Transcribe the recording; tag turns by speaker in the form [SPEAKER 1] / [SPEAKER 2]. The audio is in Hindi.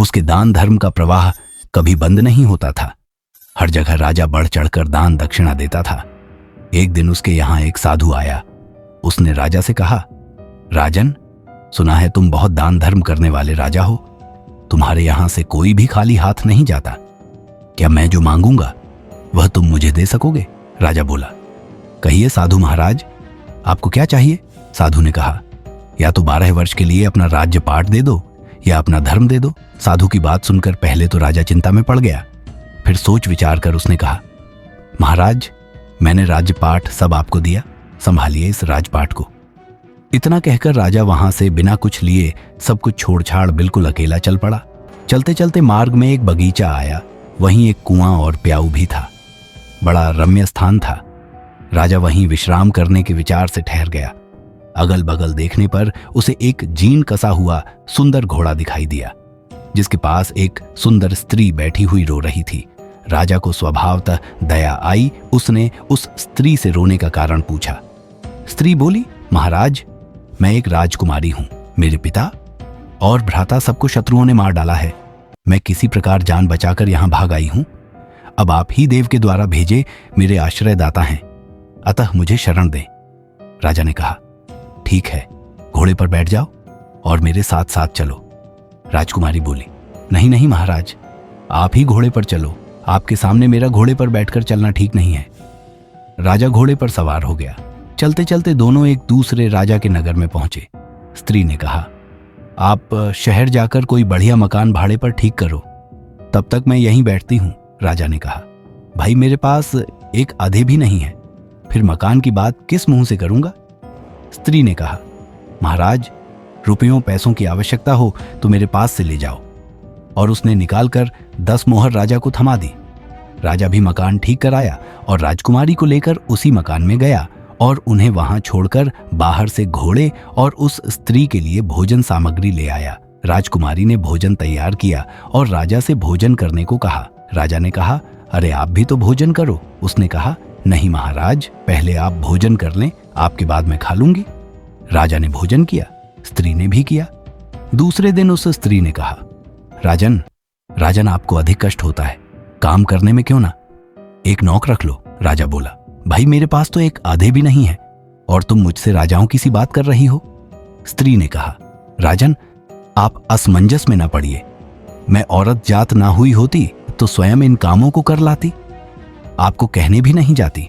[SPEAKER 1] उसके दान धर्म का प्रवाह कभी बंद नहीं होता था। हर जगह राजा बढ़ चढ़कर दान दक्षिणा देता था। एक दिन उसके यहाँ एक साधु आया। उसने राजा से कहा, राजन, सुना है तुम बहुत दान धर्म करने वाले राजा हो। तुम्हारे यहां से कोई भी खाली हाथ नहीं जाता। क्या मैं जो मांगूंगा वह तुम मुझे दे सकोगे? राजा बोला। कहिए साधु महाराज, आपको क्या चाहिए? साधु ने कहा, या तो 12 वर्ष के लिए अपना राज्य पाट दे दो या अपना धर्म दे दो। साधु की बात सुनकर पहले तो राजा चिंता में पड़ गया, फिर सोच विचार कर उसने कहा, महाराज, मैंने राज्यपाट सब आपको दिया, संभालिए इस राजपाट को। इतना कहकर राजा वहां से बिना कुछ लिए सब कुछ छोड़छाड़ बिल्कुल अकेला चल पड़ा। चलते चलते मार्ग में एक बगीचा आया। वहीं एक कुआं और प्याऊ भी था। बड़ा रम्य स्थान था। राजा वहीं विश्राम करने के विचार से ठहर गया। अगल बगल देखने पर उसे एक जीर्ण कसा हुआ सुंदर घोड़ा दिखाई दिया, जिसके पास एक सुंदर स्त्री बैठी हुई रो रही थी। राजा को स्वभावतः दया आई। उसने उस स्त्री से रोने का कारण पूछा। स्त्री बोली, महाराज, मैं एक राजकुमारी हूं। मेरे पिता और भ्राता सबको शत्रुओं ने मार डाला है। मैं किसी प्रकार जान बचाकर यहां भाग आई हूं। अब आप ही देव के द्वारा भेजे मेरे आश्रयदाता हैं, अतः मुझे शरण दें। राजा ने कहा, ठीक है, घोड़े पर बैठ जाओ और मेरे साथ साथ चलो। राजकुमारी बोली, नहीं नहीं महाराज, आप ही घोड़े पर चलो। आपके सामने मेरा घोड़े पर बैठकर चलना ठीक नहीं है। राजा घोड़े पर सवार हो गया। चलते चलते दोनों एक दूसरे राजा के नगर में पहुंचे। स्त्री ने कहा, आप शहर जाकर कोई बढ़िया मकान भाड़े पर ठीक करो, तब तक मैं यहीं बैठती हूं। राजा ने कहा, भाई, मेरे पास एक आधे भी नहीं है, फिर मकान की बात किस मुंह से करूंगा? स्त्री ने कहा, महाराज, रुपयों पैसों की आवश्यकता हो तो मेरे पास से ले जाओ। और उसने निकालकर 10 मोहर राजा को थमा दी। राजा भी मकान ठीक कराया और राजकुमारी को लेकर उसी मकान में गया और उन्हें वहां छोड़कर बाहर से घोड़े और उस स्त्री के लिए भोजन सामग्री ले आया। राजकुमारी ने भोजन तैयार किया और राजा से भोजन करने को कहा। राजा ने कहा, अरे आप भी तो भोजन करो। उसने कहा, नहीं महाराज, पहले आप भोजन कर लें, आपके बाद मैं खा लूंगी। राजा ने भोजन किया, स्त्री ने भी किया। दूसरे दिन उस स्त्री ने कहा, राजन, आपको अधिक कष्ट होता है, काम करने में क्यों ना एक नौकर रख लो। राजा बोला, भाई, मेरे पास तो एक आधे भी नहीं है और तुम मुझसे राजाओं की सी बात कर रही हो। स्त्री ने कहा, राजन, आप असमंजस में ना पड़िए। मैं औरत जात ना हुई होती तो स्वयं इन कामों को कर लाती। आपको कहने भी नहीं जाती।